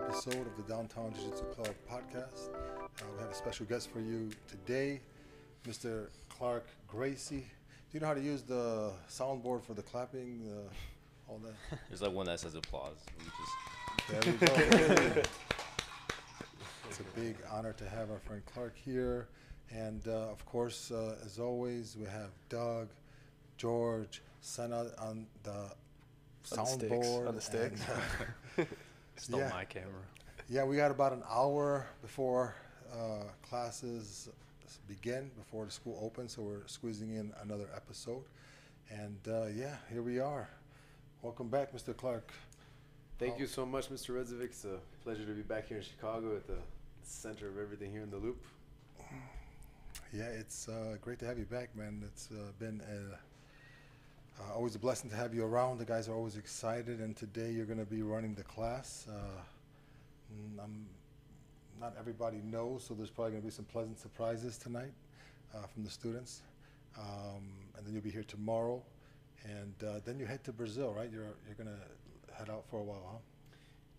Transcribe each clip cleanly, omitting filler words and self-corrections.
episode of the Downtown Jiu-Jitsu Club podcast. We have a special guest for you today, Mr. Clark Gracie. Do you know how to use the soundboard for the clapping, all that? There's like one that says applause. There we go. It's a big honor to have our friend Clark here. And of course, as always, we have Doug, George, Senna on the soundboard. On the sticks. Stole my camera. Yeah, we got about an hour before classes begin, before the school opens, so we're squeezing in another episode. And yeah, here we are. Welcome back, Mr. Clark. Thank you so much, Mr. Redzovic. It's a pleasure to be back here in Chicago at the center of everything here in the Loop. Yeah, it's great to have you back, man. It's been always a blessing to have you around. The guys are always excited, and today you're going to be running the class. Not everybody knows, so there's probably going to be some pleasant surprises tonight from the students. And then you'll be here tomorrow, and then you head to Brazil, right? You're going to head out for a while, huh?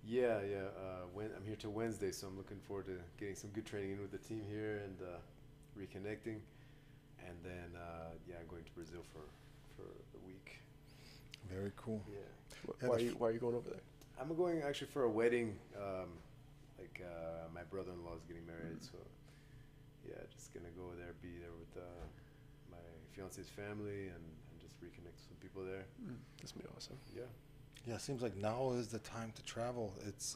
Yeah. I'm here till Wednesday, so I'm looking forward to getting some good training in with the team here and reconnecting. And then, I'm going to Brazil for a week. Very cool. Yeah. Why are you going over there? I'm going actually for a wedding. My brother-in-law is getting married, so yeah, just gonna go there, be there with my fiance's family, and just reconnect with some people there. That's gonna be awesome. Yeah. Yeah, it seems like now is the time to travel. It's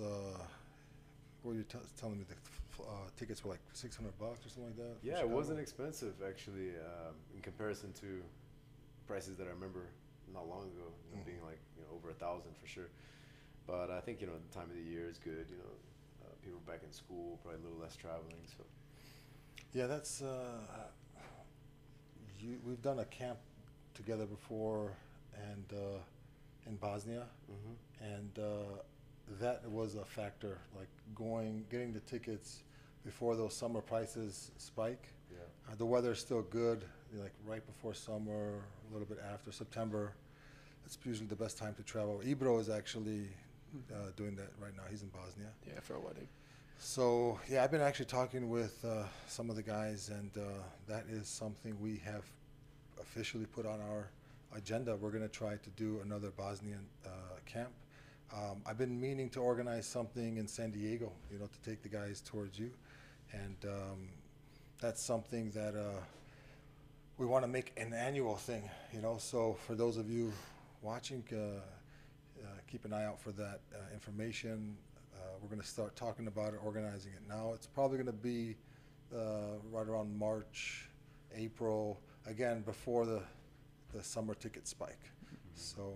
what you're telling me the tickets were like $600 or something like that. Yeah, it wasn't expensive actually in comparison to prices that I remember not long ago, being like over $1,000 for sure. But I think the time of the year is good. People back in school, probably a little less traveling. So yeah, that's we've done a camp together before, and in Bosnia, and that was a factor. Like getting the tickets before those summer prices spike. Yeah. The weather's still good, like right before summer, a little bit after September. It's usually the best time to travel. Ibro is actually doing that right now. He's in Bosnia. Yeah, for a wedding. So yeah, I've been actually talking with some of the guys, and that is something we have officially put on our agenda. We're going to try to do another Bosnian camp. I've been meaning to organize something in San Diego, to take the guys towards you, and that's something that we want to make an annual thing. So for those of you watching, keep an eye out for that information. We're going to start talking about it, organizing it now. It's probably going to be right around March, April, again, before the summer ticket spike. So,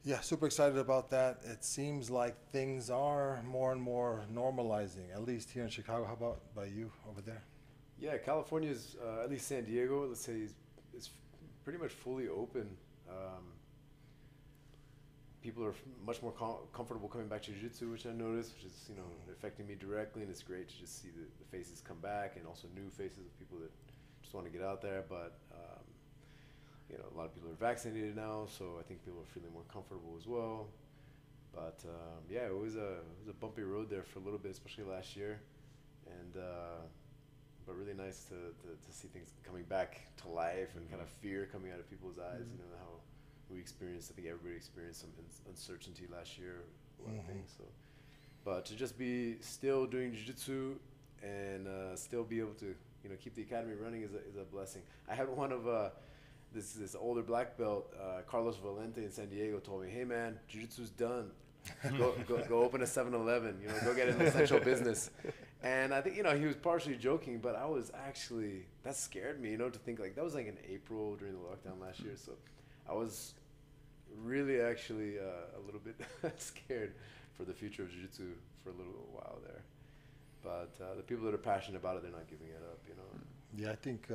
yeah, super excited about that. It seems like things are more and more normalizing, at least here in Chicago. How about by you over there? yeah, California's at least San Diego, let's say, is pretty much fully open. People are much more comfortable coming back to Jiu-Jitsu, which I noticed, which is affecting me directly, and it's great to just see the faces come back, and also new faces of people that just want to get out there. But a lot of people are vaccinated now, so I think people are feeling more comfortable as well. But it was a bumpy road there for a little bit, especially last year, and but really nice to see things coming back to life and kind of fear coming out of people's eyes. How we experienced, I think everybody experienced some uncertainty last year, a lot of things. So, but to just be still doing jiu-jitsu and still be able to, keep the academy running is a blessing. I had one of this older black belt, Carlos Valente in San Diego, told me, "Hey man, jiu-jitsu's done. Go open a 7-Eleven. Go get an essential business." And I think he was partially joking, but I was actually, that scared me, to think like that was like in April during the lockdown last year. So I was really actually a little bit scared for the future of jiu-jitsu for a little while there. But the people that are passionate about it, they're not giving it up, Yeah, I think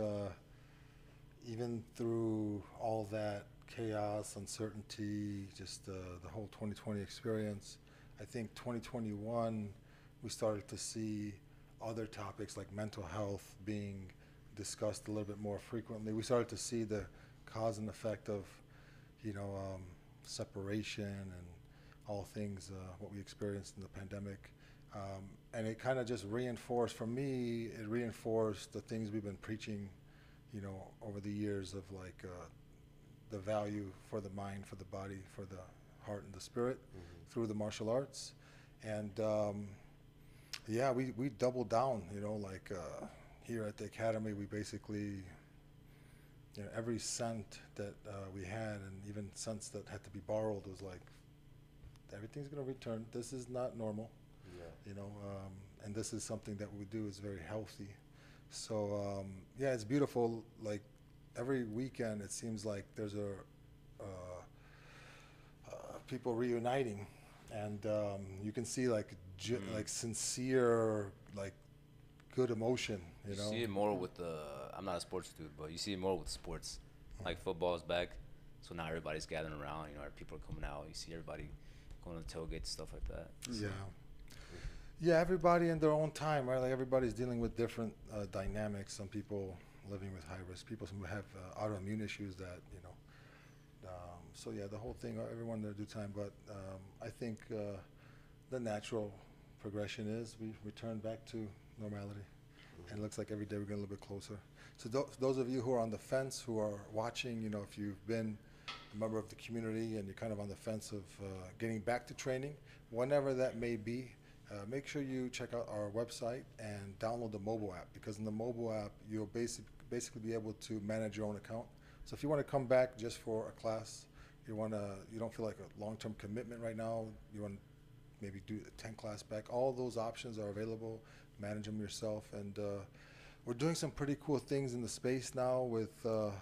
even through all that chaos, uncertainty, just the whole 2020 experience, I think 2021, we started to see other topics like mental health being discussed a little bit more frequently. We started to see the cause and effect of, separation and all things what we experienced in the pandemic. And it kind of just reinforced, for me, it reinforced the things we've been preaching, you know, over the years of like the value for the mind, for the body, for the heart and the spirit through the martial arts. And yeah, we doubled down, you know, like here at the academy, we basically, you know, every cent that we had, and even cents that had to be borrowed, was like, everything's going to return. This is not normal, you know, and this is something that we do is very healthy. So yeah, it's beautiful. Like every weekend, it seems like there's people reuniting, and you can see like like sincere, like good emotion. You know, see it more with the. I'm not a sports dude, but you see it more with sports. Like football's back, so now everybody's gathering around. You know, people are coming out. You see everybody going to tailgates, stuff like that. So. Yeah, everybody in their own time, right? Like everybody's dealing with different dynamics. Some people living with high risk, people who have autoimmune issues that, you know. So yeah, the whole thing, everyone in their due time. But I think the natural progression is we return back to normality. And it looks like every day we're getting a little bit closer. So those of you who are on the fence, who are watching, you know, if you've been a member of the community and you're kind of on the fence of getting back to training, whenever that may be, make sure you check out our website and download the mobile app, because in the mobile app, you'll basically be able to manage your own account. So if you want to come back just for a class, you don't feel like a long-term commitment right now, you want to maybe do a 10-class back, all those options are available. Manage them yourself. And we're doing some pretty cool things in the space now with the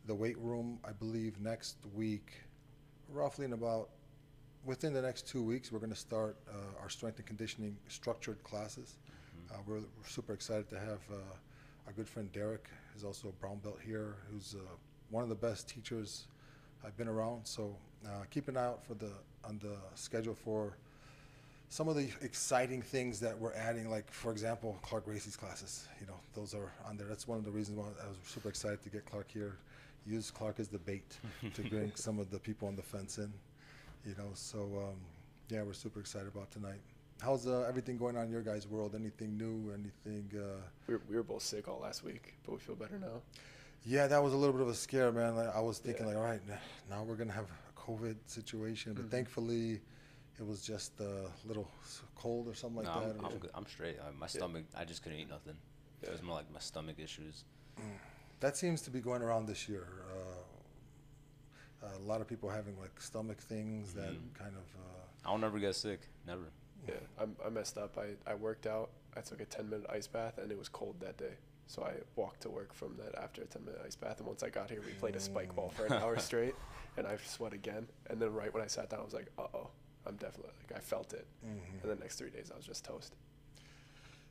weight room. I believe next week, roughly within the next 2 weeks, we're going to start our strength and conditioning structured classes. We're super excited to have our good friend Derek, who's also a brown belt here, who's one of the best teachers I've been around. So keep an eye out on the schedule for some of the exciting things that we're adding, like, for example, Clark Gracie's classes. You know, those are on there. That's one of the reasons why I was super excited to get Clark here. Use Clark as the bait to bring some of the people on the fence in. You know, so yeah, we're super excited about tonight. How's everything going on in your guys' world? Anything new? Anything? We were both sick all last week, but we feel better now. Yeah, that was a little bit of a scare, man. Like, I was thinking, like, all right, now we're gonna have a COVID situation, but thankfully, it was just a little cold or something like that. I'm good. I'm straight. My stomach, I just couldn't eat nothing. It was more like my stomach issues. That seems to be going around this year. A lot of people having like stomach things that kind of. I'll never get sick. Never. Yeah, I messed up. I worked out. I took a 10-minute ice bath, and it was cold that day. So I walked to work from that after a 10-minute ice bath. And once I got here, we played a spike ball for an hour straight, and I sweat again. And then right when I sat down, I was like, uh-oh. I'm definitely, like, I felt it. And the next 3 days, I was just toast.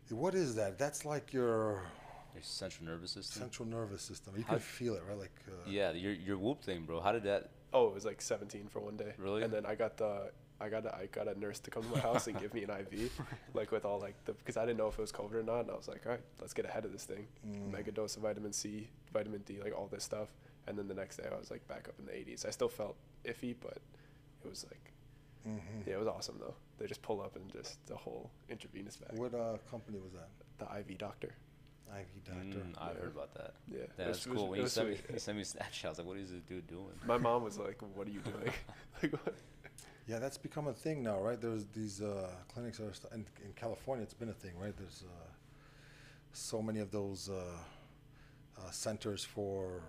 What is that? That's like your central nervous system. Central nervous system. You can feel it, right? Like. Yeah, your whoop thing, bro. How did that? Oh, it was like 17 for one day. Really? And then I got a nurse to come to my house and give me an IV, like with all like because I didn't know if it was COVID or not, and I was like, all right, let's get ahead of this thing. Mega dose of vitamin C, vitamin D, like all this stuff. And then the next day, I was like back up in the 80s. I still felt iffy, but it was like. Yeah, it was awesome though. They just pull up and just the whole intravenous bag. What company was that? The IV doctor. IV doctor. I've heard about that. Yeah, that's cool. When you sent me Snapchat, I was like, what is this dude doing? My mom was like, what are you doing? Like, what? Yeah, that's become a thing now, right? There's these clinics that are in California. It's been a thing, right? There's so many of those centers for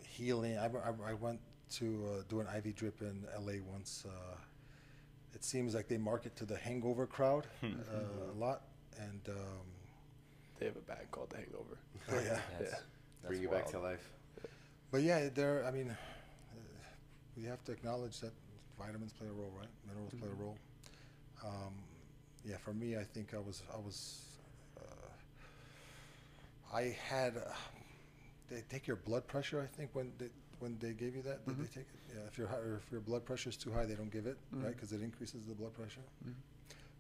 healing. I went to do an IV drip in LA once. It seems like they market to the hangover crowd a lot, and they have a bag called the Hangover. Oh yeah, that's bring you back to life. But yeah, I mean, we have to acknowledge that vitamins play a role, right? Minerals play a role. Yeah, for me, I think I had. They take your blood pressure, I think, when they gave you that. Did they take it? Yeah, if your blood pressure is too high, they don't give it, right? Because it increases the blood pressure.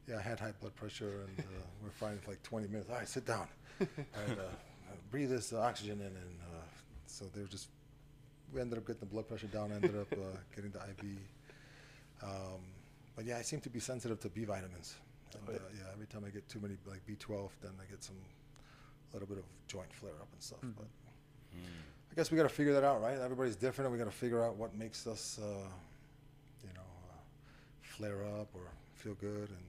Yeah, I had high blood pressure, and we're fine for like 20 minutes. All right, sit down, and breathe this oxygen in, and so we ended up getting the blood pressure down. Ended up getting the IV But yeah, I seem to be sensitive to B vitamins. And, Oh, yeah. yeah, every time I get too many like B12, then I get a little bit of joint flare up and stuff. But I guess we got to figure that out, right? Everybody's different, and we got to figure out what makes us, flare up or feel good. And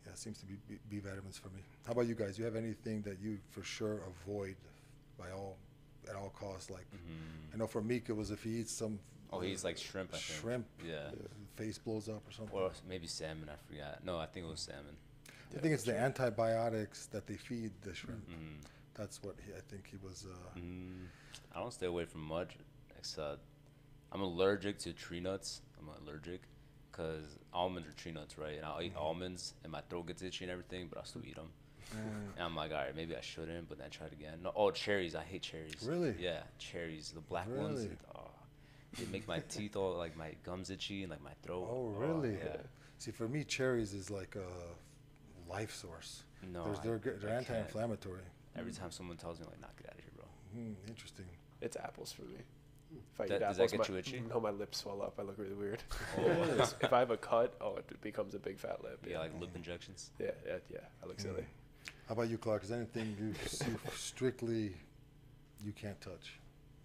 yeah, it seems to be B vitamins for me. How about you guys? You have anything that you for sure avoid at all costs? Like, I know for Meek it was if he eats some. Oh, he eats like shrimp, I think. Shrimp. Yeah. Face blows up or something. Or maybe salmon, I forgot. No, I think it was salmon. I think it's the antibiotics that they feed the shrimp. Mm-hmm. That's what I think he was. I don't stay away from much, except I'm allergic to tree nuts. I'm allergic because almonds are tree nuts, right? And I'll eat almonds, and my throat gets itchy and everything, but I'll still eat them. And I'm like, all right, maybe I shouldn't, but then I tried again. No, oh, cherries. I hate cherries. Really? Yeah, cherries. The black Really? ones. They make my teeth all, like, my gums itchy and, like, my throat. Oh, really? Yeah. See, for me, cherries is like a life source. No, They're I can't. anti-inflammatory. Every time someone tells me, like, knock it out of here, bro. Interesting. It's apples for me. If I eat Does apples, that get you itchy? No, my lips swell up. I look really weird. Oh. If I have a cut, it becomes a big fat lip. Yeah, like lip injections. Yeah. I look silly. How about you, Clark? Is there anything you strictly you can't touch?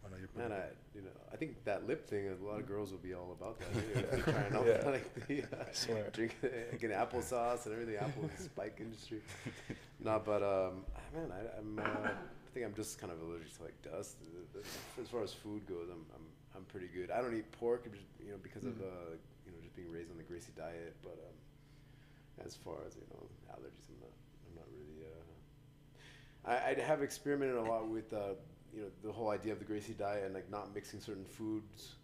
I know you're Man, pretty I think that lip thing, a lot of girls will be all about that. Trying out Yeah. like the I swear. getting applesauce and everything, apple spike industry. No, but man, I think I'm just kind of allergic to like dust. As far as food goes, I'm pretty good. I don't eat pork, because of just being raised on the Gracie diet. But as far as allergies, I'm not really. I have experimented a lot with the whole idea of the Gracie diet and like not mixing certain foods,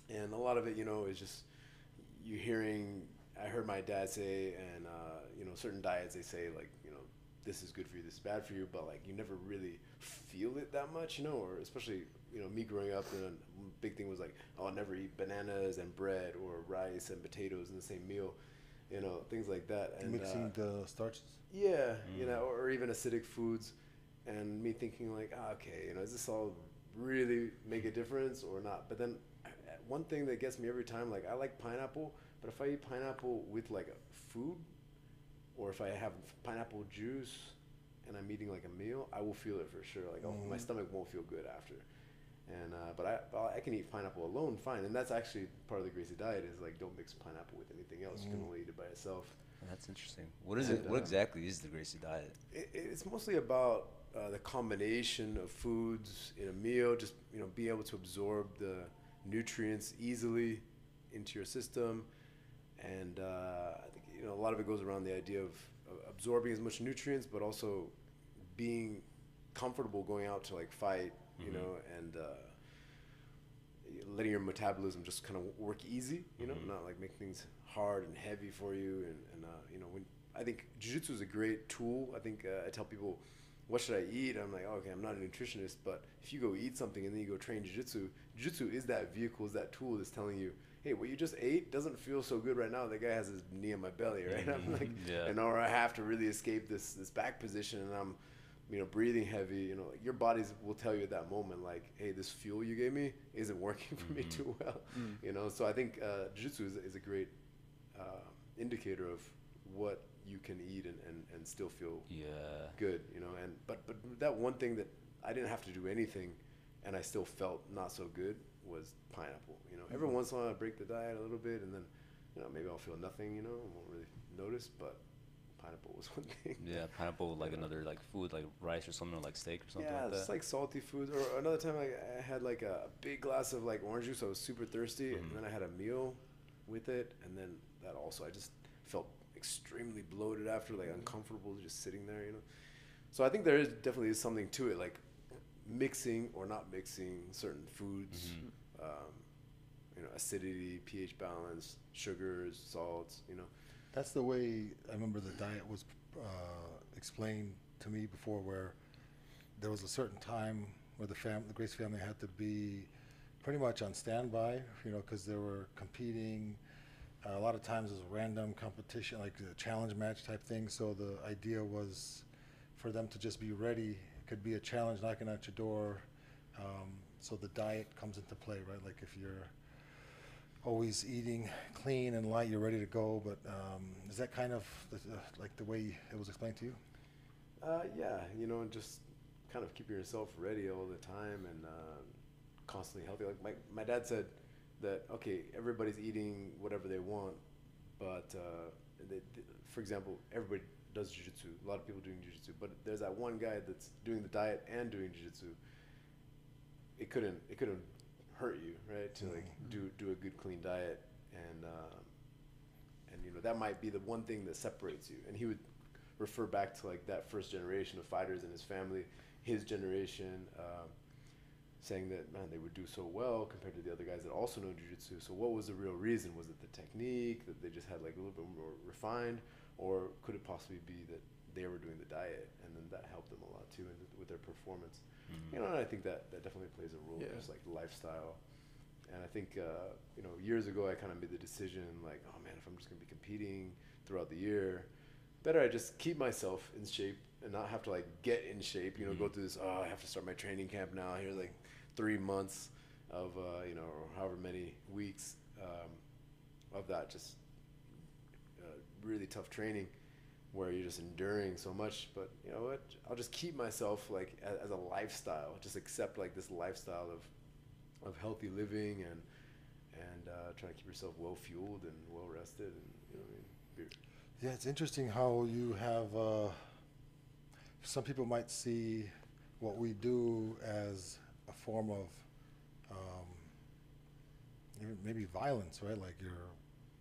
and a lot of it is just I heard my dad say, and certain diets they say like this is good for you, this is bad for you, but like you never really feel it that much, or especially me growing up, and a big thing was like, oh, I'll never eat bananas and bread or rice and potatoes in the same meal, things like that. And mixing the starches. yeah, or even acidic foods, and me thinking like, okay, is this all really make a difference or not? But then one thing that gets me every time, like I like pineapple, but if I eat pineapple with like a food, or if I have pineapple juice and I'm eating like a meal, I will feel it for sure. Like my stomach won't feel good after. And but I can eat pineapple alone fine, and that's actually part of the Gracie diet is like don't mix pineapple with anything else. You can only eat it by itself. That's interesting. What is it? What exactly is the Gracie diet? It's mostly about the combination of foods in a meal, just being able to absorb the nutrients easily into your system, and I think a lot of it goes around the idea of absorbing as much nutrients, but also being comfortable going out to like fight, and letting your metabolism just kind of work easy, not like make things hard and heavy for you, and when I think Jujitsu is a great tool. I think I tell people, what should I eat? I'm like, okay, I'm not a nutritionist, but if you go eat something and then you go train Jujitsu is that vehicle, is that tool that's telling you, hey, what you just ate doesn't feel so good right now. The guy has his knee in my belly, right? I'm like, and or I have to really escape this back position, and I'm, breathing heavy. Like your bodies will tell you at that moment, like, hey, this fuel you gave me isn't working for me too well. So I think Jiu-Jitsu is a great indicator of what you can eat and still feel good, and but that one thing that I didn't have to do anything and I still felt not so good was pineapple. Every once in a while I break the diet a little bit, and then maybe I'll feel nothing, I won't really notice, but pineapple was one thing. Yeah, pineapple like another like food, like rice or something, or like steak or something like that. Yeah, it's like salty foods. Or another time I had like a big glass of like orange juice. I was super thirsty, and then I had a meal with it, and then that also I just felt extremely bloated after, like uncomfortable just sitting there, So I think there is definitely something to it, like mixing or not mixing certain foods, acidity, pH balance, sugars, salts, That's the way I remember the diet was explained to me before, where there was a certain time where the Gracie family had to be pretty much on standby, because they were competing. A lot of times it was a random competition, like a challenge match type thing. So the idea was for them to just be ready. It could be a challenge knocking at your door. So the diet comes into play, right? Like if you're, always eating clean and light, you're ready to go. But is that kind of like the way it was explained to you? Yeah, you know, and just kind of keeping yourself ready all the time and constantly healthy. Like my dad said that, okay, everybody's eating whatever they want, but for example, everybody does Jujitsu. A lot of people doing Jujitsu, but there's that one guy that's doing the diet and doing Jujitsu. It couldn't hurt you, right? To like do a good clean diet and you know, that might be the one thing that separates you. And he would refer back to like that first generation of fighters in his family, his generation, saying that, man, they would do so well compared to the other guys that also know Jiu-Jitsu. So what was the real reason? Was it the technique that they just had like a little bit more refined, or could it possibly be that they were doing the diet and then that helped them a lot too with their performance? You know, and I think that definitely plays a role, just like lifestyle. And I think, you know, years ago I kind of made the decision like, oh man, if I'm just gonna be competing throughout the year, better I just keep myself in shape and not have to like get in shape, you know, go through this, oh, I have to start my training camp now. Here's like 3 months of, you know, or however many weeks of that just really tough training where you're just enduring so much. But you know what, I'll just keep myself like as a lifestyle, just accept like this lifestyle of healthy living and trying to keep yourself well fueled and well rested, and you know what I mean. Yeah, it's interesting how you have, some people might see what we do as a form of maybe violence, right? Like you're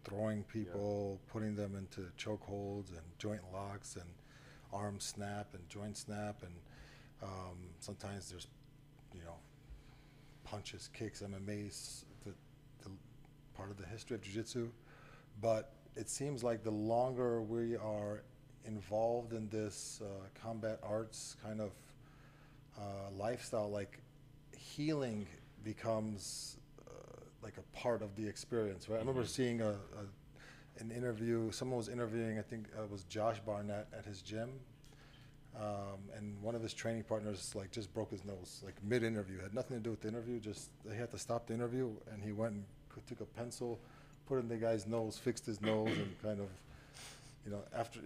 throwing people, putting them into chokeholds and joint locks and arm snap and joint snap, and sometimes there's, you know, punches, kicks, MMA's the part of the history of Jiu-Jitsu. But it seems like the longer we are involved in this combat arts kind of lifestyle, like healing becomes like a part of the experience, right? I remember seeing an interview, someone was interviewing, I think it was Josh Barnett at his gym, and one of his training partners like just broke his nose, like mid-interview. Had nothing to do with the interview, just they had to stop the interview, and he went and took a pencil, put it in the guy's nose, fixed his nose, and kind of, you know,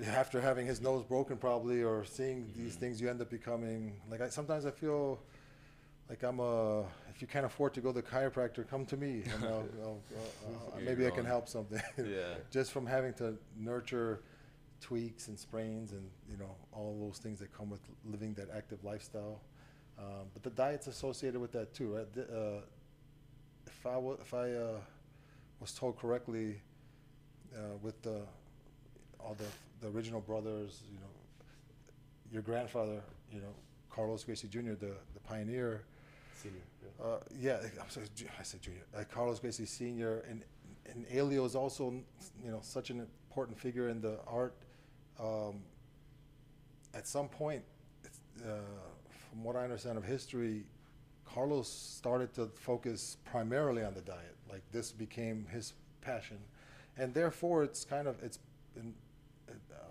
after having his nose broken probably, or seeing these things, you end up becoming, like sometimes I feel like if you can't afford to go to the chiropractor, come to me, and maybe I can help something. Just from having to nurture tweaks and sprains and, you know, all those things that come with living that active lifestyle. But the diet's associated with that too, right? If I was told correctly, with all the original brothers, you know, your grandfather, you know, Carlos Gracie Jr., the pioneer. Senior. I'm sorry, I said junior. Carlos Gracie Sr. and Elio is also, you know, such an important figure in the art. At some point, from what I understand of history, Carlos started to focus primarily on the diet. Like this became his passion, and therefore I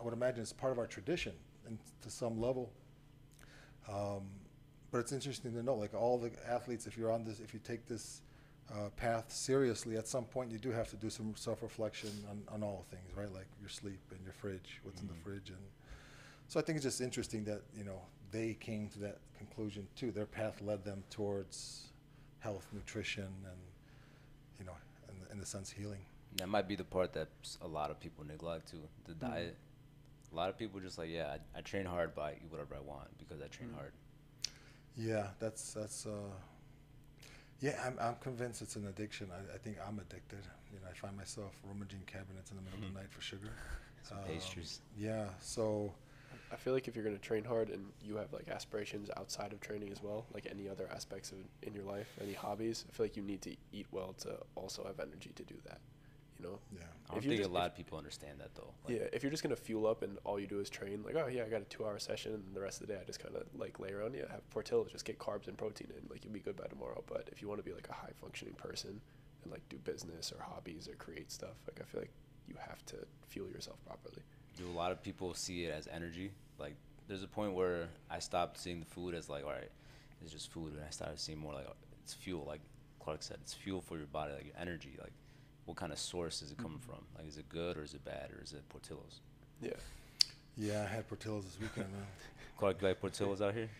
would imagine it's part of our tradition, and to some level. But it's interesting to know, like all the athletes, if you take this path seriously, at some point you do have to do some self-reflection on all things, right? Like your sleep and your fridge, what's in the fridge. And so I think it's just interesting that, you know, they came to that conclusion too. Their path led them towards health, nutrition, and, you know, in the sense healing. That might be the part that a lot of people neglect too, the diet. A lot of people just like, I train hard, but I eat whatever I want because I train hard. Yeah, that's I'm convinced it's an addiction. I think I'm addicted. You know, I find myself rummaging cabinets in the middle of the night for sugar. Some pastries. Yeah, so I feel like if you're going to train hard and you have like aspirations outside of training as well, like any other aspects of in your life, any hobbies, I feel like you need to eat well to also have energy to do that, you know? Yeah. I don't think a lot of people understand that though. Like, yeah, if you're just going to fuel up and all you do is train, like, oh yeah, I got a 2-hour session and the rest of the day I just kind of like lay around, have tortillas, just get carbs and protein in, like you'll be good by tomorrow. But if you want to be like a high functioning person and like do business or hobbies or create stuff, like I feel like you have to fuel yourself properly. Do a lot of people see it as energy? Like there's a point where I stopped seeing the food as like, all right, it's just food, and I started seeing more like it's fuel. Like Clark said, it's fuel for your body, like your energy. Like what kind of source is it coming from? Like, is it good or is it bad or is it Portillo's? Yeah. Yeah, I had Portillo's this weekend, man. Quite like Portillo's out here.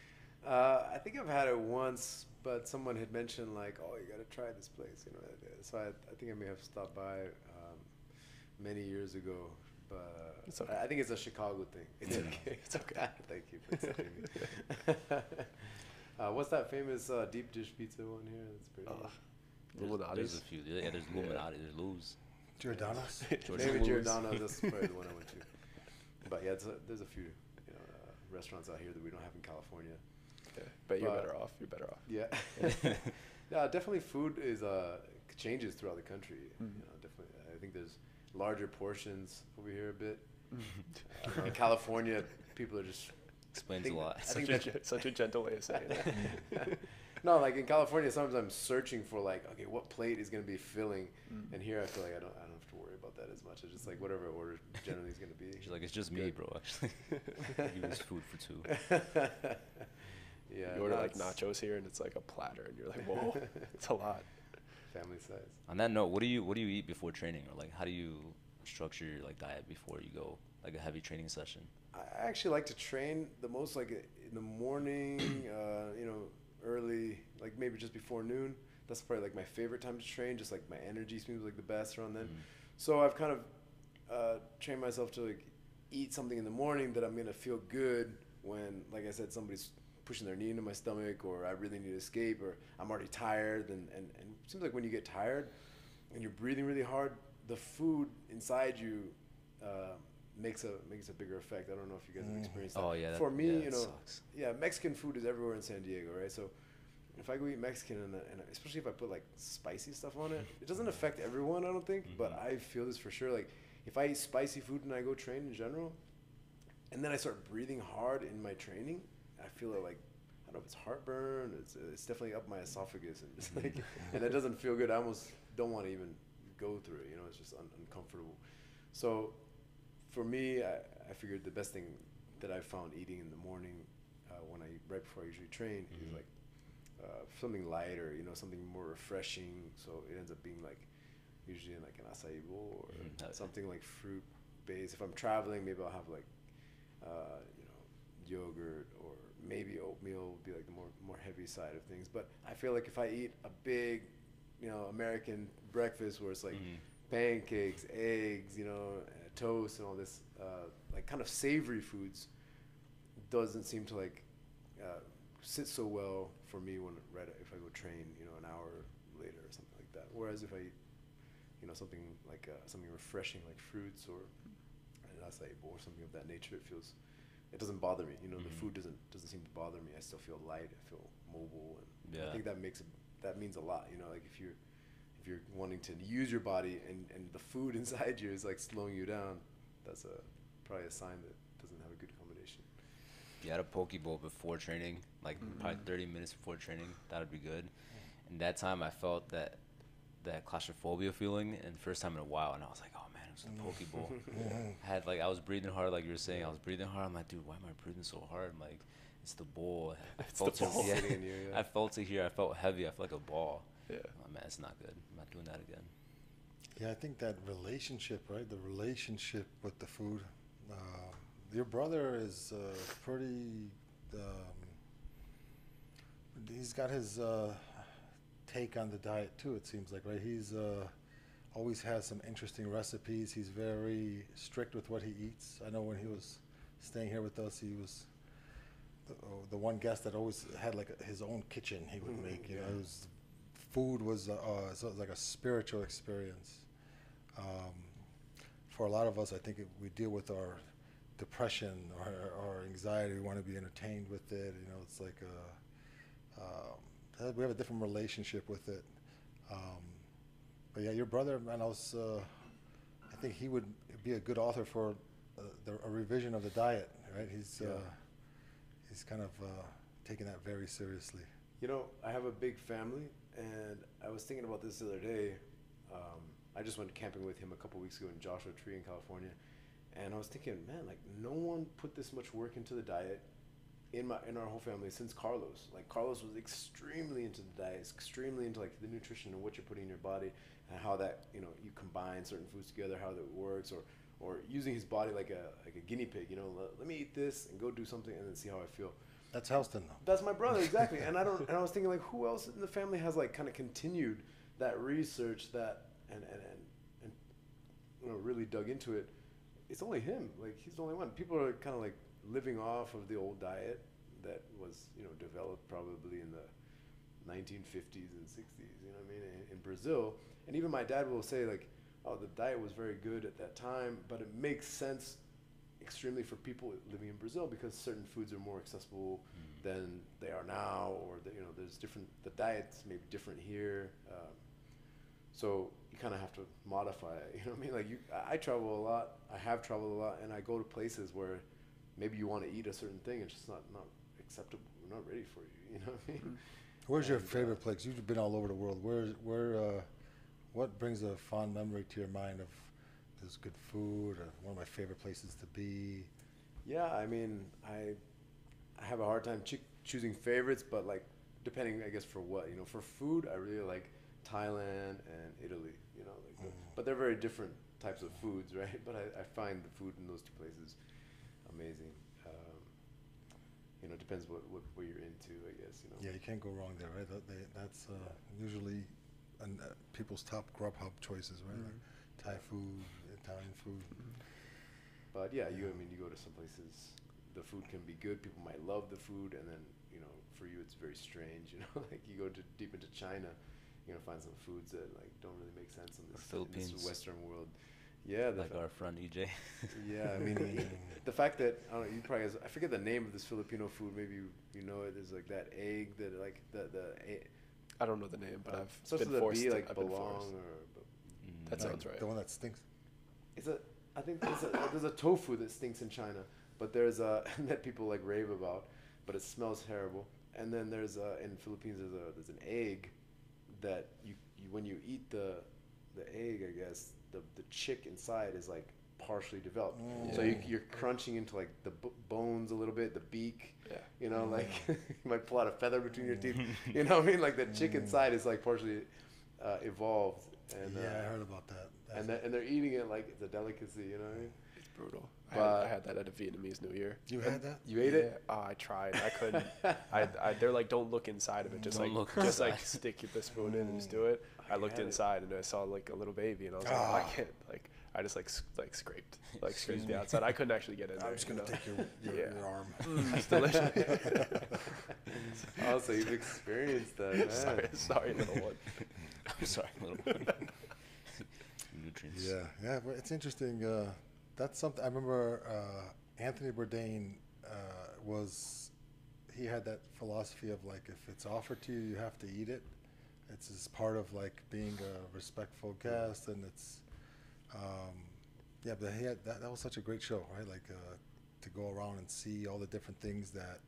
I think I've had it once, but someone had mentioned like, "Oh, you got to try this place," you know. So I think I may have stopped by many years ago, but It's okay. I think it's a Chicago thing. It's okay. It's okay. Thank you for accepting me. What's that famous deep dish pizza one here? That's pretty. There's a few. Yeah, there's Illuminati. There's Luz. Giordano's. Maybe Giordano's. That's probably the one I went to. But yeah, there's a few restaurants out here that we don't have in California. Yeah, but you're better off. You're better off. Yeah. Yeah, definitely food is changes throughout the country. You know, definitely. I think there's larger portions over here a bit. In California, people are just Explains a lot. Such a gentle way of saying it. no, like in California, sometimes I'm searching for like, okay, what plate is gonna be filling, and here I feel like I don't have to worry about that as much. It's just like whatever I order generally is gonna be. She's like, it's just me, bro. Actually, give us food for two. Yeah. You order like nachos here, and it's like a platter, and you're like, whoa, it's a lot. Family size. On that note, what do you eat before training, or like how do you structure your like diet before you go like a heavy training session? I actually like to train the most like in the morning, you know, early, like maybe just before noon. That's probably like my favorite time to train. Just like my energy seems like the best around then. So I've kind of trained myself to like eat something in the morning that I'm gonna feel good when, like I said, somebody's pushing their knee into my stomach, or I really need to escape, or I'm already tired. And it seems like when you get tired and you're breathing really hard, the food inside you makes a bigger effect. I don't know if you guys have experienced that. Oh yeah. For me, you know, sucks. yeah, Mexican food is everywhere in San Diego, right? So if I go eat Mexican and especially if I put like spicy stuff on it, it doesn't affect everyone, I don't think, but I feel this for sure. Like if I eat spicy food and I go train in general, and then I start breathing hard in my training, I feel like I don't know if it's heartburn. It's definitely up my esophagus and just like, and it doesn't feel good. I almost don't want to even go through it. You know, it's just uncomfortable. So for me, I figured the best thing that I found eating in the morning right before I usually train is like something lighter, you know, something more refreshing. So it ends up being like usually in like an acai bowl or something like fruit based. If I'm traveling, maybe I'll have like you know, yogurt, or maybe oatmeal would be like the more heavy side of things. But I feel like if I eat a big, you know, American breakfast where it's like pancakes, eggs, you know, toast and all this like kind of savory foods, doesn't seem to like sit so well for me if I go train, you know, an hour later or something like that. Whereas if I eat, you know, something like something refreshing like fruits or an acai bowl or something of that nature, it doesn't bother me. You know, the food doesn't seem to bother me. I still feel light. I feel mobile, and I think that means a lot. You know, like if you're wanting to use your body and the food inside you is like slowing you down, that's probably a sign that it doesn't have a good combination. If you had a poke bowl before training, like probably 30 minutes before training, that would be good. And that time I felt that claustrophobia feeling, and first time in a while, and I was like, oh man, it was the poke bowl. I was breathing hard, like you were saying. I was breathing hard. I'm like, dude, why am I breathing so hard? I'm like, it's the bowl. I felt it here. I felt heavy. I felt like a ball. Yeah. Oh, man, it's not good. I'm not doing that again. Yeah, I think that relationship, right? The relationship with the food. Your brother is pretty. He's got his take on the diet too. It seems like, right? He's always has some interesting recipes. He's very strict with what he eats. I know when he was staying here with us, he was the one guest that always had like his own kitchen. He would make. You know, food was so it was like a spiritual experience. For a lot of us, I think we deal with our depression or anxiety. We want to be entertained with it. You know, it's like we have a different relationship with it. But yeah, your brother, man, I think he would be a good author for a revision of the diet, right? He's kind of taking that very seriously. You know, I have a big family, and I was thinking about this the other day. I just went camping with him a couple weeks ago in Joshua Tree in California, and I was thinking, man, like no one put this much work into the diet in our whole family since Carlos. Like Carlos was extremely into the diet, extremely into like the nutrition and what you're putting in your body, and how that, you know, you combine certain foods together, how that works, or using his body like a guinea pig, you know, let me eat this and go do something and then see how I feel. That's Houston, though. That's my brother, exactly. And I was thinking, like, who else in the family has like kind of continued that research that and you know, really dug into it. It's only him. Like, he's the only one. People are kind of like living off of the old diet that was, you know, developed probably in the 1950s and 60s, you know what I mean, in Brazil. And even my dad will say, like, oh, the diet was very good at that time, but it makes sense extremely for people living in Brazil because certain foods are more accessible than they are now, or you know, there's different, the diets may be different here. So you kind of have to modify it, you know what I mean? Like, I travel a lot, I have traveled a lot, and I go to places where maybe you want to eat a certain thing, it's just not acceptable, we're not ready for you, you know what I mean? Where's your favorite place? You've been all over the world. What brings a fond memory to your mind of this good food, or one of my favorite places to be? Yeah, I mean, I have a hard time choosing favorites, but like, depending, I guess, for what, you know, for food, I really like Thailand and Italy, you know, like but they're very different types of foods, right? But I find the food in those two places amazing. You know, it depends what you're into, I guess, you know. Yeah, you can't go wrong there, right? That's usually people's top Grubhub choices, right? Like Thai food, Italian food. But yeah, I mean, you go to some places, the food can be good. People might love the food, and then, you know, for you it's very strange. You know, like you go deep into China, you're gonna find some foods that like don't really make sense in this Western world. Yeah, like our friend EJ. Yeah, I mean, the fact that I don't know, you probably I forget the name of this Filipino food. Maybe you know it. There's like that egg that like I don't know the name, but I've supposed been to forced be to, like I've been belong forced. That sounds right. The one that stinks. I think there's a tofu that stinks in China, but there's that people like rave about, but it smells terrible. And then there's in Philippines there's an egg that you when you eat the egg, I guess the chick inside is like partially developed, so you're crunching into like the bones a little bit, the beak, you know, like you might pull out a feather between your teeth, you know what I mean? Like the chick inside is like partially evolved. And I heard about that. And they're eating it like it's a delicacy, you know what I mean? It's brutal. But I had that at a Vietnamese New Year. You had that? You ate it? Oh, I tried. I couldn't. They're like, don't look inside of it. Just like stick the spoon in and just do it. I looked inside and I saw like a little baby, and I was like, I can't. Like, I just scraped the outside. I couldn't actually get in there. I'm just gonna take your arm. It's delicious. Oh, so you've experienced that, man. Sorry, little one. I'm sorry, little one. Nutrients. Yeah, but it's interesting. That's something I remember. Anthony Bourdain he had that philosophy of like, if it's offered to you, you have to eat it. It's just part of like being a respectful guest, and it's but he had that was such a great show, right? Like to go around and see all the different things that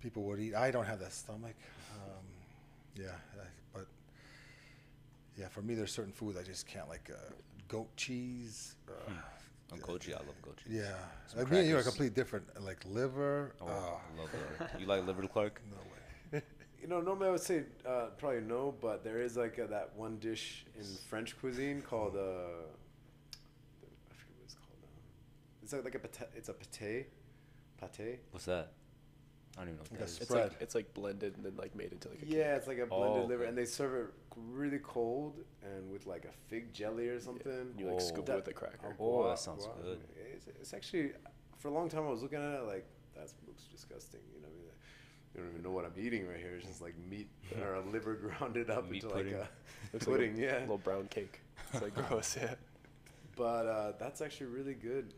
people would eat. I don't have that stomach. But for me, there's certain foods I just can't, like goat cheese. Goat cheese, I love goat cheese. Yeah, Some like me and you are crackers. completely different. Like liver. I love liver. You like liver, Clark? No way. You know, normally I would say probably no, but there is like that one dish in French cuisine called I forget what it's called now. It's like a pate. It's a pate. Pate. What's that? I don't even know what that is. It's like blended and then like made into like a cake. It's like a blended liver, okay. and they serve it really cold and with like a fig jelly or something. You like scoop it with a cracker. Oh, that sounds good. It's actually, for a long time I was looking at it like, that looks disgusting. You know, I mean, you don't even know what I'm eating right here. It's just like meat or a liver grounded up Meat into pudding. like a Looks pudding. like a little brown cake. It's like gross. Yeah. But that's actually really good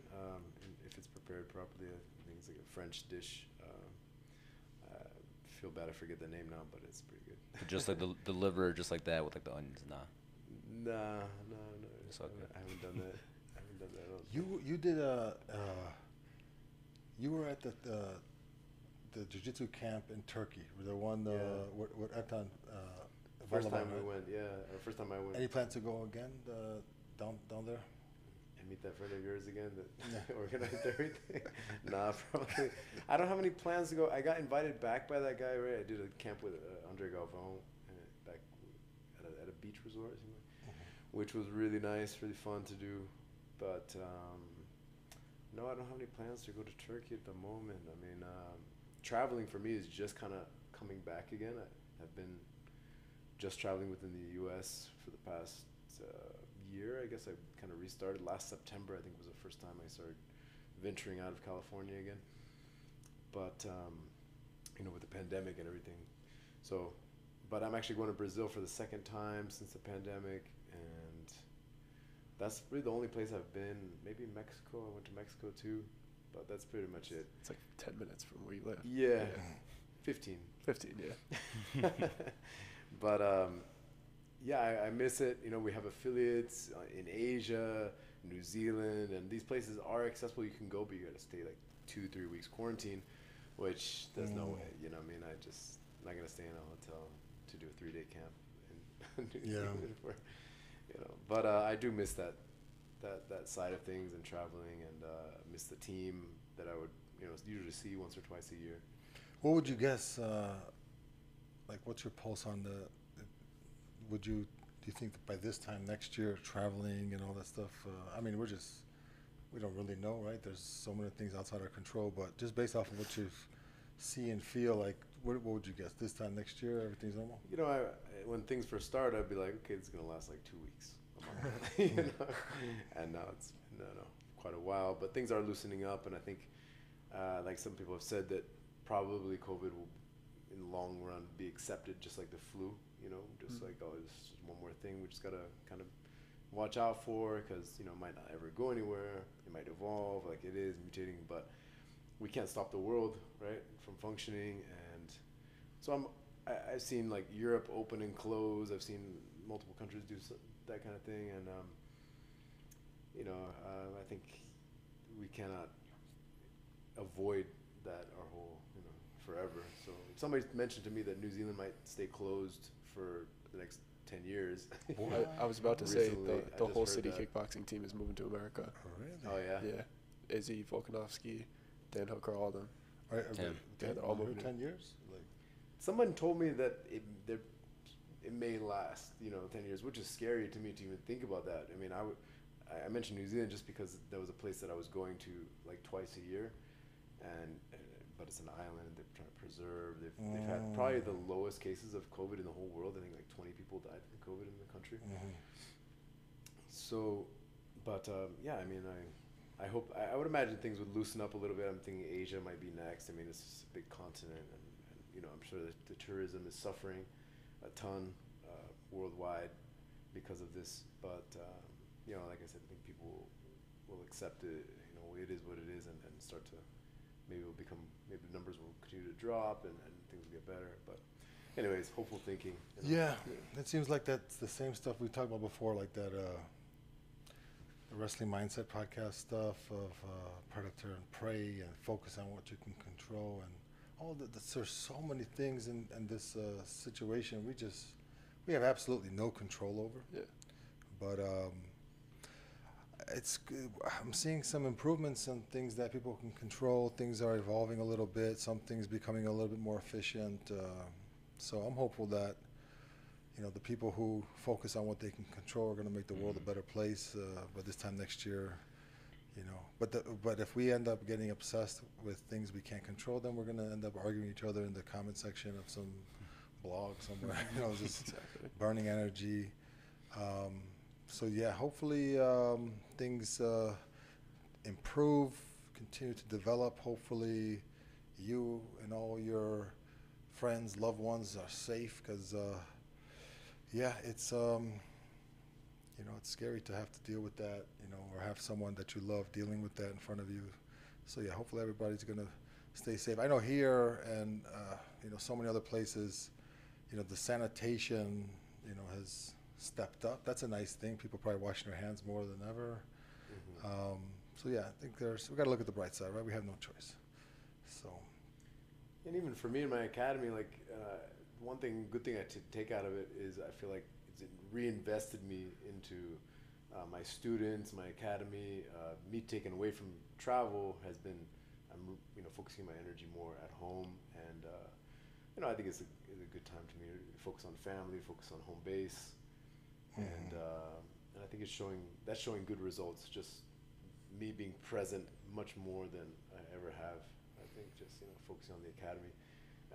if it's prepared properly. I think it's like a French dish. I feel bad I forget the name now, but it's pretty good. But just like the liver, just like that with like the onions. Nah. No. It's all good. I haven't done that. At all. You did you were at the Jujitsu camp in Turkey, the one what Etan. First time right? we went, first time I went. Any plans to go again down there? And meet that friend of yours again that organized everything? Nah, probably. I don't have any plans to go. I got invited back by that guy, right? I did a camp with Andre Galvão back at a beach resort. which was really nice, really fun to do. But no, I don't have any plans to go to Turkey at the moment. I mean, traveling for me is just kind of coming back again. I've been just traveling within the U.S. for the past year. I guess I kind of restarted last September. I think was the first time I started venturing out of California again. But with the pandemic and everything. So, but I'm actually going to Brazil for the second time since the pandemic, and that's really the only place I've been. Maybe Mexico. I went to Mexico too, but that's pretty much it. It's like 10 minutes from where you live. Yeah. 15. 15, yeah. But I miss it. We have affiliates in Asia, New Zealand, and these places are accessible. You can go, but you got to stay like 2-3 weeks quarantine, which there's no way. I mean, I'm not gonna stay in a hotel to do a 3-day camp in New Zealand. But I do miss that side of things and traveling, and miss the team that I would usually see once or twice a year. What would you guess? What's your pulse on do you think that by this time next year, traveling and all that stuff? I mean, we don't really know, right? There's so many things outside our control, but just based off of what you see and feel, like, what would you guess? This time next year, everything's normal? When things first started, I'd be like, okay, it's gonna last like 2 weeks, and now it's been quite a while. But things are loosening up, and I think, like some people have said, that probably COVID will, in the long run, be accepted just like the flu. Just like, oh, it's just one more thing we just gotta kind of watch out for, because it might not ever go anywhere. It might evolve, like it is mutating, but we can't stop the world, right, from functioning. And so I've seen like Europe open and close. I've seen multiple countries do that kind of thing, and I think we cannot avoid that our whole forever. So somebody mentioned to me that New Zealand might stay closed for the next 10 years. I was about to say Recently, the I whole just city heard that. kickboxing team is moving to America. Oh, really? Oh yeah. Yeah, Izzy, Volkanovski, Dan Hooker, all of them. Yeah, they're all moving 10 years? Someone told me that it may last 10 years, which is scary to me to even think about that. I mean, I mentioned New Zealand just because that was a place that I was going to like twice a year, but it's an island. They're trying to preserve. They've had probably the lowest cases of COVID in the whole world. I think like 20 people died from COVID in the country. So, but I mean, I hope, I would imagine things would loosen up a little bit. I'm thinking Asia might be next. I mean, it's just a big continent, and I'm sure that the tourism is suffering a ton worldwide because of this. But like I said, I think people will accept it. It is what it is, and start to maybe the numbers will continue to drop, and things will get better. But anyways, hopeful thinking. Yeah, it seems like that's the same stuff we talked about before, like that the Wrestling Mindset podcast stuff of predator and prey, and focus on what you can control, and all that. There's so many things in this situation we have absolutely no control over. Yeah. But I'm seeing some improvements in things that people can control. Things are evolving a little bit. Some things becoming a little bit more efficient. So I'm hopeful that the people who focus on what they can control are going to make the world a better place by this time next year. But if we end up getting obsessed with things we can't control, then we're going to end up arguing each other in the comment section of some blog somewhere. Just Exactly. burning energy. So yeah, hopefully things improve, continue to develop. Hopefully you and all your friends, loved ones are safe, because it's it's scary to have to deal with that, or have someone that you love dealing with that in front of you. So yeah, hopefully everybody's gonna stay safe. I know here and so many other places, the sanitation has stepped up. That's a nice thing. People probably washing their hands more than ever. So yeah, I think we got to look at the bright side, right? We have no choice. So. And even for me in my academy, like one good thing I take out of it is I feel like it reinvested me into my students, my academy. Me taken away from travel has been, I'm focusing my energy more at home, and I think it's a good time to me to focus on family, focus on home base, and and I think that's showing good results. Just me being present much more than I ever have. I think just focusing on the academy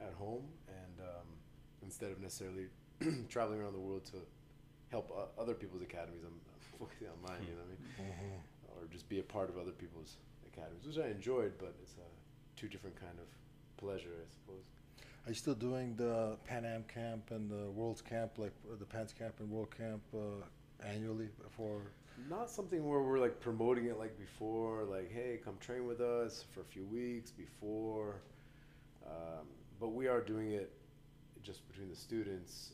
at home, and instead of necessarily traveling around the world to help other people's academies, I'm focusing on mine. You know what I mean? Or just be a part of other people's academies, which I enjoyed, but it's two different kind of pleasure, I suppose. Are you still doing the Pan Am camp and the World's camp, like the Pans camp and World camp annually for? Not something where we're like promoting it like before, like, hey, come train with us for a few weeks before. But we are doing it just between the students,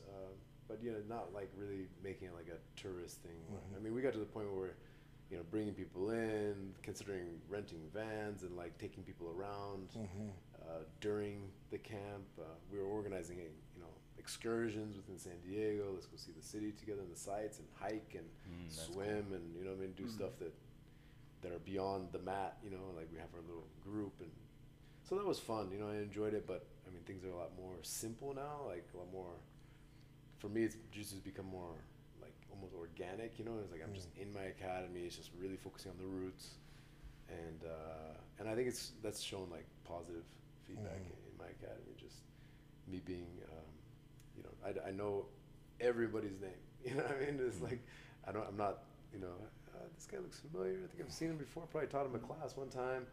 but not like really making it like a tourist thing. I mean, we got to the point where we're, bringing people in, considering renting vans and like taking people around during the camp. We were organizing, excursions within San Diego. Let's go see the city together and the sights, and hike and swim, cool. And do stuff that are beyond the mat. Like we have our little group, and so that was fun. I enjoyed it, but I mean things are a lot more simple now. Like a lot more. For me, Jiu-Jitsu's become more like almost organic. It's like I'm just in my academy. It's just really focusing on the roots, and I think that's shown like positive feedback in my academy. Just me being. I know everybody's name. You know what I mean? It's like I'm not. This guy looks familiar. I think I've seen him before. Probably taught him a class one time.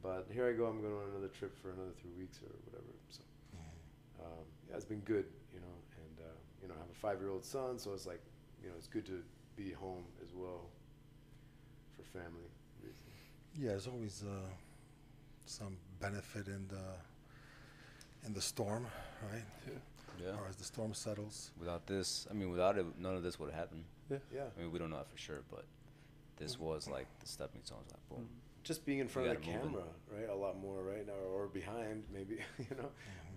But here I go. I'm going on another trip for another 3 weeks or whatever. So yeah, it's been good. And I have a 5-year-old son, so it's like it's good to be home as well for family reasons. Yeah, there's always some benefit in the storm, right? Yeah. Or as the storm settles. Without it, none of this would have happened. Yeah. I mean, we don't know that for sure, but this was like the stepping stones. Like, boom. Just being in front of the camera, right? A lot more, right? Or behind, maybe,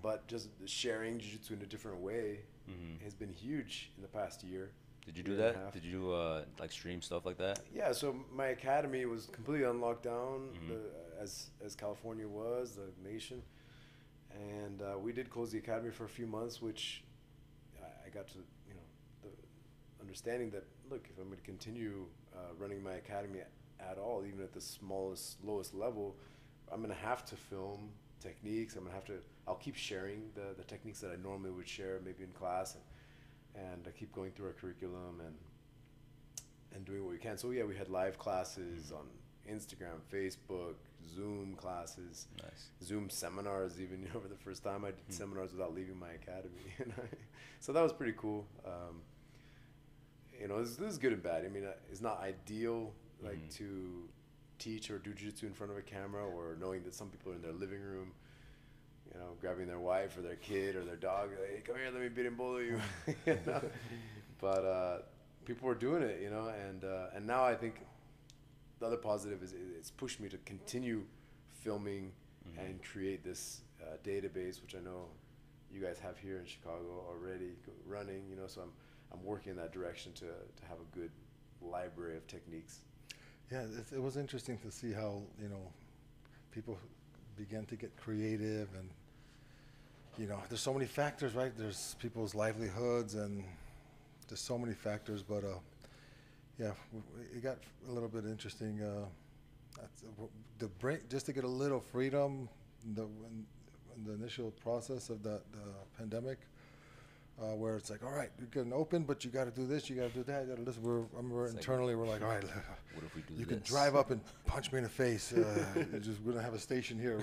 But just sharing jiu-jitsu in a different way has been huge in the past year. Did you do that? Did you like stream stuff like that? Yeah, so my academy was completely on lockdown, as California was, the nation. And we did close the academy for a few months, which I got to, the understanding that, look, if I'm going to continue running my academy at all, even at the smallest, lowest level, I'm going to have to film techniques. I'll keep sharing the techniques that I normally would share maybe in class, and I keep going through our curriculum and doing what we can. So yeah, we had live classes on Instagram, Facebook, Zoom classes, Zoom seminars. Even for the first time, I did seminars without leaving my academy. So that was pretty cool. This is good and bad. I mean, it's not ideal to teach or do jiu-jitsu in front of a camera, or knowing that some people are in their living room, grabbing their wife or their kid or their dog. Like, hey, come here, let me berimbolo you. But people were doing it, and now I think. The other positive is it's pushed me to continue filming and create this database, which I know you guys have here in Chicago already running. So I'm working in that direction to have a good library of techniques. Yeah, it was interesting to see how people began to get creative, and there's so many factors, right? There's people's livelihoods, and there's so many factors, but. Yeah, it got a little bit interesting. The break, just to get a little freedom, in the initial process of the pandemic, where it's like, all right, you can open, but you got to do this, you got to do that. You got to listen. We're internally, we're like, all right, what if we do you this? can drive up and punch me in the face. We're gonna have a station here.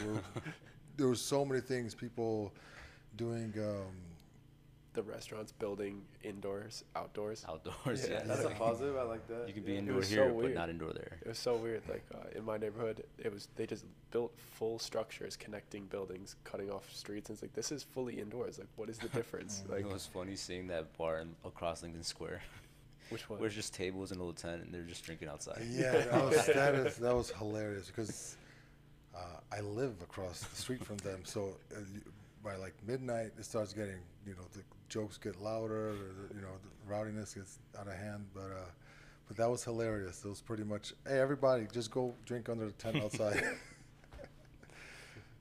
There was so many things people doing. The restaurants building indoors, outdoors. Yeah. That's a positive. I like that. You could be indoor here, but not indoor there. It was so weird. Like in my neighborhood, they just built full structures connecting buildings, cutting off streets, and it's like, this is fully indoors. Like, what is the difference? Like, it was funny seeing that bar across Lincoln Square. Which one? Where it's just tables and a little tent, and they're just drinking outside. Yeah, that was hilarious, because I live across the street from them, so by like midnight it starts getting, the jokes get louder, or the rowdiness gets out of hand, but that was hilarious. It was pretty much, hey, everybody just go drink under the tent outside.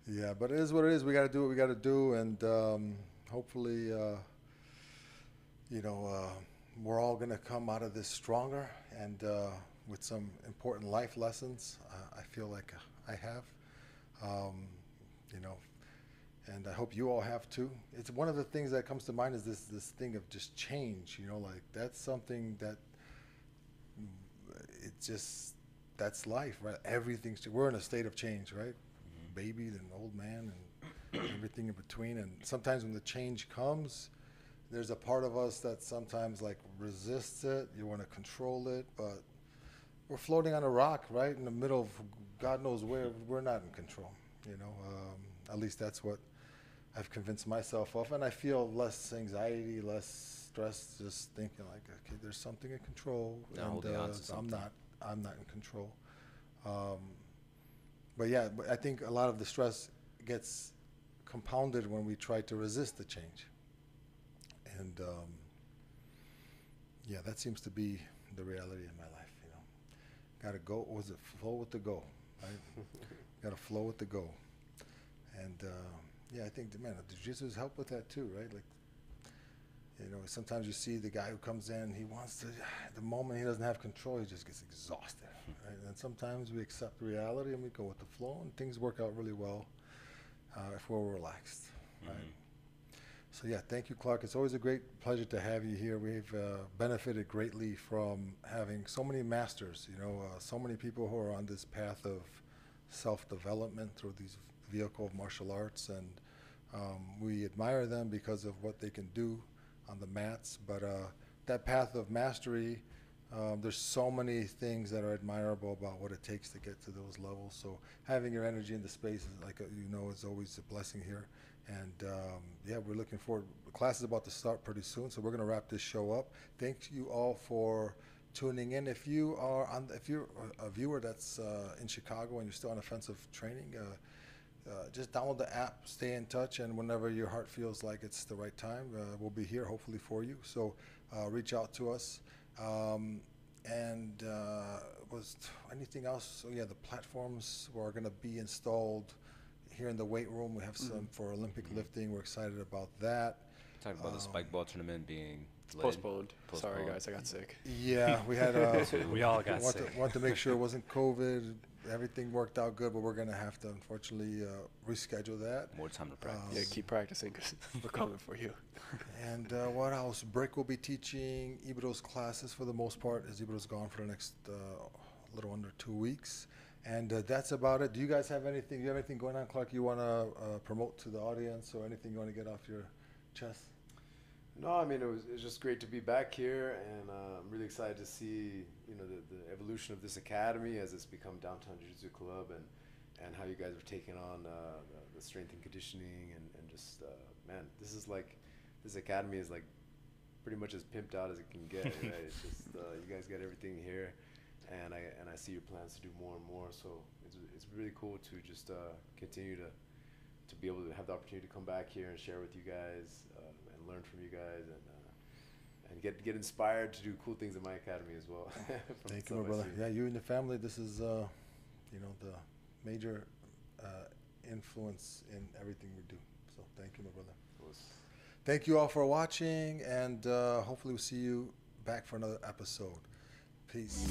Yeah, but it is what it is. We got to do what we got to do, and hopefully we're all going to come out of this stronger and with some important life lessons. I feel like I have, you know, and I hope you all have too. It's one of the things that comes to mind is this thing of just change, you know, like that's something that it just, that's life, right? We're in a state of change, right? Baby, then old man, and everything in between. And sometimes when the change comes, there's a part of us that sometimes like resists it. You want to control it, but we're floating on a rock, right? In the middle of God knows where. We're not in control, you know. At least that's what I've convinced myself of. And I feel less anxiety, less stress, just thinking like, okay, there's something in control. Yeah, and holding on to something. I'm not in control. But yeah, I think a lot of the stress gets compounded when we try to resist the change. And yeah, that seems to be the reality in my life, you know. Got to go, flow with the go, right? Got to flow with the go. And yeah, I think, man, the Jiu-Jitsu help with that too, right? Like, you know, sometimes you see the guy who comes in, he wants to, the moment he doesn't have control, he just gets exhausted, right? And sometimes we accept reality and we go with the flow, and things work out really well if we're relaxed, right? So yeah, thank you, Clark. It's always a great pleasure to have you here. We've benefited greatly from having so many masters, you know, so many people who are on this path of self-development through these vehicle of martial arts, and we admire them because of what they can do on the mats. But that path of mastery, there's so many things that are admirable about what it takes to get to those levels. So having your energy in the space is like, you know, is always a blessing here. And yeah, we're looking forward. The class is about to start pretty soon, so we're going to wrap this show up. Thank you all for tuning in. If you're a viewer that's in Chicago and you're still on offensive training, just download the app, stay in touch, and whenever your heart feels like it's the right time, we'll be here hopefully for you. So reach out to us. And was anything else? So yeah, the platforms are going to be installed here in the weight room. We have some for Olympic lifting. We're excited about that. Talking about the spike ball tournament being Postponed. Sorry, guys, I got sick. Yeah, we had. We all got sick. Want to make sure it wasn't COVID. Everything worked out good, but we're going to have to unfortunately reschedule that. More time to practice. Yeah, keep practicing because we're coming for you. And what else? Brick will be teaching Ibudo's classes for the most part, as Ibudo's gone for the next little under 2 weeks. And that's about it. Do you guys have anything? Do you have anything going on, Clark, you want to promote to the audience, or anything you want to get off your chest? No, I mean, it was just great to be back here, and I'm really excited to see, you know, the evolution of this academy as it's become Downtown Jiu-Jitsu Club, and how you guys are taking on the strength and conditioning, and just, man, this academy is like pretty much as pimped out as it can get, right? It's just, you guys got everything here, and I see your plans to do more and more, so it's really cool to just continue to be able to have the opportunity to come back here and share with you guys, and learn from you guys, and get inspired to do cool things in my academy as well. Thank you, my brother. Yeah, you and the family, this is, you know, the major influence in everything we do. So thank you, my brother. Thank you all for watching, and hopefully we'll see you back for another episode. Peace.